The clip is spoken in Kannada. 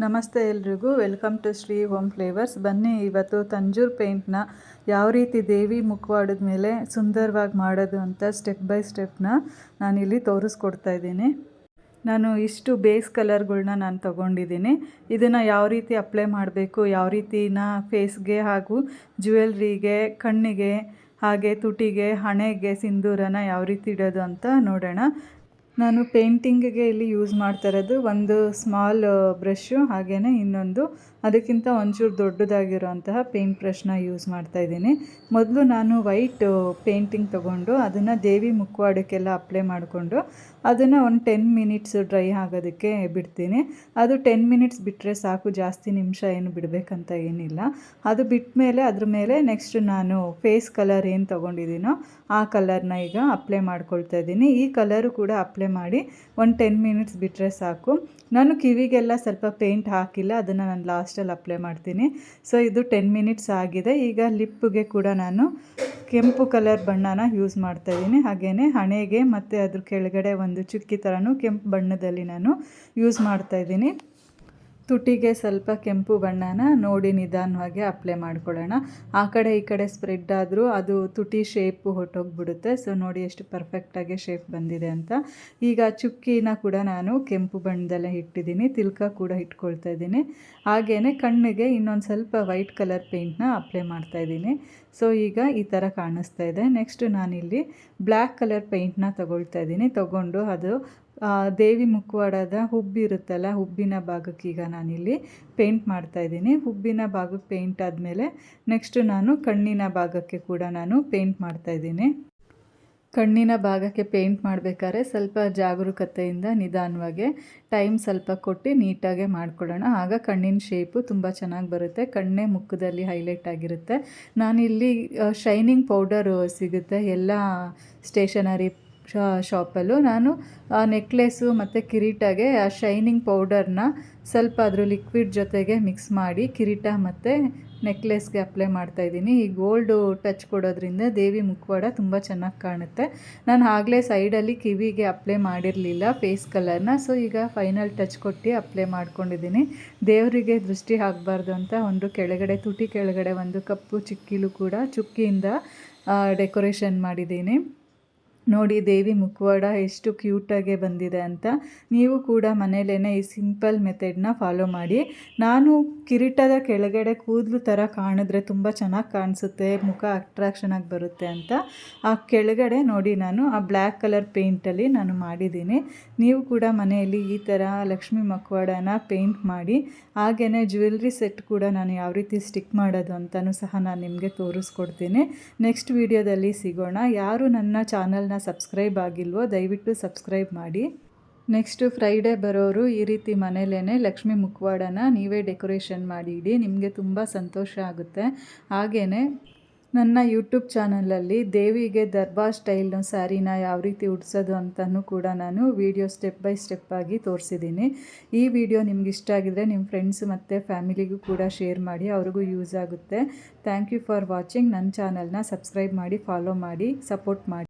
ನಮಸ್ತೆ ಎಲ್ರಿಗೂ, welcome to Shri home flavours. ಬನ್ನಿ ಇವತ್ತು ತಂಜೂರ್ ಪೇಂಟ್ನ ಯಾವ ರೀತಿ ದೇವಿ ಮುಖವಾಡದ ಮೇಲೆ ಸುಂದರವಾಗಿ ಮಾಡೋದು ಅಂತ ಸ್ಟೆಪ್ ಬೈ ಸ್ಟೆಪ್ನ ನಾನಿಲ್ಲಿ ತೋರಿಸ್ಕೊಡ್ತಾ ಇದ್ದೀನಿ. ನಾನು ಇಷ್ಟು ಬೇಸ್ ಕಲರ್ಗಳ್ನ ನಾನು ತೊಗೊಂಡಿದ್ದೀನಿ. ಇದನ್ನು ಯಾವ ರೀತಿ ಅಪ್ಲೈ ಮಾಡಬೇಕು, ಯಾವ ರೀತಿನ ಫೇಸ್ಗೆ ಹಾಗೂ ಜ್ಯುವೆಲ್ರಿಗೆ, ಕಣ್ಣಿಗೆ, ಹಾಗೆ ತುಟಿಗೆ, ಹಣೆಗೆ ಸಿಂಧೂರನ ಯಾವ ರೀತಿ ಇಡೋದು ಅಂತ ನೋಡೋಣ. ನಾನು ಪೇಂಟಿಂಗಿಗೆ ಇಲ್ಲಿ ಯೂಸ್ ಮಾಡ್ತಾ ಇರೋದು ಒಂದು ಸ್ಮಾಲ್ ಬ್ರಷು, ಹಾಗೆಯೇ ಇನ್ನೊಂದು ಅದಕ್ಕಿಂತ ಒಂಚೂರು ದೊಡ್ಡದಾಗಿರೋಂತಹ ಪೇಂಟ್ ಬ್ರಷ್ನ ಯೂಸ್ ಮಾಡ್ತಾ ಇದ್ದೀನಿ. ಮೊದಲು ನಾನು ವೈಟ್ ಪೇಂಟಿಂಗ್ ತೊಗೊಂಡು ಅದನ್ನು ದೇವಿ ಮುಖವಾಡಕ್ಕೆಲ್ಲ ಅಪ್ಲೈ ಮಾಡಿಕೊಂಡು ಅದನ್ನು ಒಂದು 10 ಮಿನಿಟ್ಸ್ ಡ್ರೈ ಆಗೋದಕ್ಕೆ ಬಿಡ್ತೀನಿ. ಅದು 10 ಮಿನಿಟ್ಸ್ ಬಿಟ್ಟರೆ ಸಾಕು, ಜಾಸ್ತಿ ನಿಮಿಷ ಏನು ಬಿಡಬೇಕಂತ ಏನಿಲ್ಲ. ಅದು ಬಿಟ್ಟ ಮೇಲೆ ಅದ್ರ ಮೇಲೆ ನೆಕ್ಸ್ಟ್ ನಾನು ಫೇಸ್ ಕಲರ್ ಏನು ತೊಗೊಂಡಿದ್ದೀನೋ ಆ ಕಲರ್ನ ಈಗ ಅಪ್ಲೈ ಮಾಡ್ಕೊಳ್ತಾ ಇದ್ದೀನಿ. ಈ ಕಲರು ಕೂಡ ಅಪ್ಲೈ ಮಾಡಿ ಒಂದು 10 ಮಿನಿಟ್ಸ್ ಬಿಟ್ಟರೆ ಸಾಕು. ನಾನು ಕಿವಿಗೆಲ್ಲ ಸ್ವಲ್ಪ ಪೇಂಟ್ ಹಾಕಿಲ್ಲ, ಅದನ್ನು ನಾನು ಲಾಸ್ಟಲ್ಲಿ ಅಪ್ಲೈ ಮಾಡ್ತೀನಿ. ಸೊ ಇದು 10 ಮಿನಿಟ್ಸ್ ಆಗಿದೆ. ಈಗ ಲಿಪ್ಪಿಗೆ ಕೂಡ ನಾನು ಕೆಂಪು ಕಲರ್ ಬಣ್ಣನ ಯೂಸ್ ಮಾಡ್ತಾಯಿದ್ದೀನಿ. ಹಾಗೆಯೇ ಹಣೆಗೆ ಮತ್ತು ಅದ್ರ ಕೆಳಗಡೆ ಒಂದು ಚುಕ್ಕಿ ಥರನೂ ಕೆಂಪು ಬಣ್ಣದಲ್ಲಿ ನಾನು ಯೂಸ್ ಮಾಡ್ತಾಯಿದ್ದೀನಿ. ತುಟಿಗೆ ಸ್ವಲ್ಪ ಕೆಂಪು ಬಣ್ಣನ ನೋಡಿ ನಿಧಾನವಾಗಿ ಅಪ್ಲೈ ಮಾಡ್ಕೊಳ್ಳೋಣ. ಆ ಕಡೆ ಈ ಕಡೆ ಸ್ಪ್ರೆಡ್ ಆದರೂ ಅದು ತುಟಿ ಶೇಪು ಹೊಟ್ಟೋಗ್ಬಿಡುತ್ತೆ. ಸೊ ನೋಡಿ ಎಷ್ಟು ಪರ್ಫೆಕ್ಟಾಗಿ ಶೇಪ್ ಬಂದಿದೆ ಅಂತ. ಈಗ ಚುಕ್ಕಿನ ಕೂಡ ನಾನು ಕೆಂಪು ಬಣ್ಣದಲ್ಲೇ ಇಟ್ಟಿದ್ದೀನಿ, ತಿಲ್ಕ ಕೂಡ ಇಟ್ಕೊಳ್ತಾ ಇದ್ದೀನಿ. ಹಾಗೆಯೇ ಕಣ್ಣಿಗೆ ಇನ್ನೊಂದು ಸ್ವಲ್ಪ ವೈಟ್ ಕಲರ್ ಪೇಂಟ್ನ ಅಪ್ಲೈ ಮಾಡ್ತಾಯಿದ್ದೀನಿ. ಸೊ ಈಗ ಈ ಥರ ಕಾಣಿಸ್ತಾ ಇದೆ. ನೆಕ್ಸ್ಟ್ ನಾನಿಲ್ಲಿ ಬ್ಲ್ಯಾಕ್ ಕಲರ್ ಪೇಂಟ್ನ ತೊಗೊಳ್ತಾ ಇದ್ದೀನಿ. ತೊಗೊಂಡು ಅದು ದೇವಿ ಮುಖವಾಡದ ಹುಬ್ಬಿರುತ್ತಲ್ಲ, ಹುಬ್ಬಿನ ಭಾಗಕ್ಕೆ ಈಗ ನಾನಿಲ್ಲಿ ಪೇಂಟ್ ಮಾಡ್ತಾಯಿದ್ದೀನಿ. ಹುಬ್ಬಿನ ಭಾಗಕ್ಕೆ ಪೇಂಟ್ ಆದಮೇಲೆ ನೆಕ್ಸ್ಟು ನಾನು ಕಣ್ಣಿನ ಭಾಗಕ್ಕೆ ಕೂಡ ನಾನು ಪೇಂಟ್ ಮಾಡ್ತಾಯಿದ್ದೀನಿ. ಕಣ್ಣಿನ ಭಾಗಕ್ಕೆ ಪೇಂಟ್ ಮಾಡಬೇಕಾದ್ರೆ ಸ್ವಲ್ಪ ಜಾಗರೂಕತೆಯಿಂದ ನಿಧಾನವಾಗಿ ಟೈಮ್ ಸ್ವಲ್ಪ ಕೊಟ್ಟು ನೀಟಾಗೆ ಮಾಡ್ಕೊಳ್ಳೋಣ. ಆಗ ಕಣ್ಣಿನ ಶೇಪು ತುಂಬ ಚೆನ್ನಾಗಿ ಬರುತ್ತೆ, ಕಣ್ಣೇ ಮುಖದಲ್ಲಿ ಹೈಲೈಟ್ ಆಗಿರುತ್ತೆ. ನಾನಿಲ್ಲಿ ಶೈನಿಂಗ್ ಪೌಡರು ಸಿಗುತ್ತೆ ಎಲ್ಲ ಸ್ಟೇಷನರಿ ಶಾಪಲ್ಲೂ. ನಾನು ನೆಕ್ಲೆಸ್ಸು ಮತ್ತು ಕಿರೀಟಗೆ ಆ ಶೈನಿಂಗ್ ಪೌಡರ್ನ ಸ್ವಲ್ಪ ಅದ್ರ ಲಿಕ್ವಿಡ್ ಜೊತೆಗೆ ಮಿಕ್ಸ್ ಮಾಡಿ ಕಿರೀಟ ಮತ್ತು ನೆಕ್ಲೆಸ್ಗೆ ಅಪ್ಲೈ ಮಾಡ್ತಾಯಿದ್ದೀನಿ. ಈ ಗೋಲ್ಡು ಟಚ್ ಕೊಡೋದ್ರಿಂದ ದೇವಿ ಮುಖವಾಡ ತುಂಬ ಚೆನ್ನಾಗಿ ಕಾಣುತ್ತೆ. ನಾನು ಆಗಲೇ ಸೈಡಲ್ಲಿ ಕಿವಿಗೆ ಅಪ್ಲೈ ಮಾಡಿರಲಿಲ್ಲ ಫೇಸ್ ಕಲರ್ನ. ಸೊ ಈಗ ಫೈನಲ್ ಟಚ್ ಕೊಟ್ಟು ಅಪ್ಲೈ ಮಾಡ್ಕೊಂಡಿದ್ದೀನಿ. ದೇವರಿಗೆ ದೃಷ್ಟಿ ಆಗಬಾರ್ದು ಅಂತ ಒಂದು ಕೆಳಗಡೆ ತುಟಿ ಕೆಳಗಡೆ ಒಂದು ಕಪ್ಪು ಚಿಕ್ಕಿಲು ಕೂಡ ಚುಕ್ಕಿಯಿಂದ ಡೆಕೋರೇಷನ್ ಮಾಡಿದ್ದೀನಿ. ನೋಡಿ ದೇವಿ ಮುಖವಾಡ ಎಷ್ಟು ಕ್ಯೂಟಾಗೆ ಬಂದಿದೆ ಅಂತ. ನೀವು ಕೂಡ ಮನೇಲೇ ಈ ಸಿಂಪಲ್ ಮೆಥಡ್ನ ಫಾಲೋ ಮಾಡಿ. ನಾನು ಕಿರೀಟದ ಕೆಳಗಡೆ ಕೂದಲು ಥರ ಕಾಣಿದ್ರೆ ತುಂಬ ಚೆನ್ನಾಗಿ ಕಾಣಿಸುತ್ತೆ, ಮುಖ ಅಟ್ರಾಕ್ಷನಾಗಿ ಬರುತ್ತೆ ಅಂತ ಆ ಕೆಳಗಡೆ ನೋಡಿ ನಾನು ಆ ಬ್ಲ್ಯಾಕ್ ಕಲರ್ ಪೇಂಟಲ್ಲಿ ನಾನು ಮಾಡಿದ್ದೀನಿ. ನೀವು ಕೂಡ ಮನೆಯಲ್ಲಿ ಈ ಥರ ಲಕ್ಷ್ಮೀ ಮುಖವಾಡನ ಪೇಂಟ್ ಮಾಡಿ. ಹಾಗೆಯೇ ಜ್ಯುವೆಲ್ರಿ ಸೆಟ್ ಕೂಡ ನಾನು ಯಾವ ರೀತಿ ಸ್ಟಿಕ್ ಮಾಡೋದು ಅಂತಲೂ ಸಹ ನಾನು ನಿಮಗೆ ತೋರಿಸ್ಕೊಡ್ತೀನಿ. ನೆಕ್ಸ್ಟ್ ವಿಡಿಯೋದಲ್ಲಿ ಸಿಗೋಣ. ಯಾರು ನನ್ನ ಚಾನಲ್ನ ಸಬ್ಸ್ಕ್ರೈಬ್ ಆಗಿಲ್ವೋ ದಯವಿಟ್ಟು ಸಬ್ಸ್ಕ್ರೈಬ್ ಮಾಡಿ. ನೆಕ್ಸ್ಟು ಫ್ರೈಡೇ ಬರೋರು ಈ ರೀತಿ ಮನೇಲೇ ಲಕ್ಷ್ಮೀ ಮುಖವಾಡನ ನೀವೇ ಡೆಕೋರೇಷನ್ ಮಾಡಿ ಇಡಿ, ನಿಮಗೆ ತುಂಬ ಸಂತೋಷ ಆಗುತ್ತೆ. ಹಾಗೆಯೇ ನನ್ನ ಯೂಟ್ಯೂಬ್ ಚಾನಲಲ್ಲಿ ದೇವಿಗೆ ದರ್ಬಾರ್ ಸ್ಟೈಲ್ ಸ್ಯಾರಿನ ಯಾವ ರೀತಿ ಉಡ್ಸೋದು ಅಂತಲೂ ಕೂಡ ನಾನು ವಿಡಿಯೋ ಸ್ಟೆಪ್ ಬೈ ಸ್ಟೆಪ್ ಆಗಿ ತೋರಿಸಿದ್ದೀನಿ. ಈ ವಿಡಿಯೋ ನಿಮ್ಗೆ ಇಷ್ಟ ಆಗಿದ್ರೆ ನಿಮ್ಮ ಫ್ರೆಂಡ್ಸ್ ಮತ್ತು ಫ್ಯಾಮಿಲಿಗೂ ಕೂಡ ಶೇರ್ ಮಾಡಿ, ಅವ್ರಿಗೂ ಯೂಸ್ ಆಗುತ್ತೆ. Thank you for watching. ನನ್ನ ಚಾನಲ್ನ ಸಬ್ಸ್ಕ್ರೈಬ್ ಮಾಡಿ, ಫಾಲೋ ಮಾಡಿ, ಸಪೋರ್ಟ್ ಮಾಡಿ.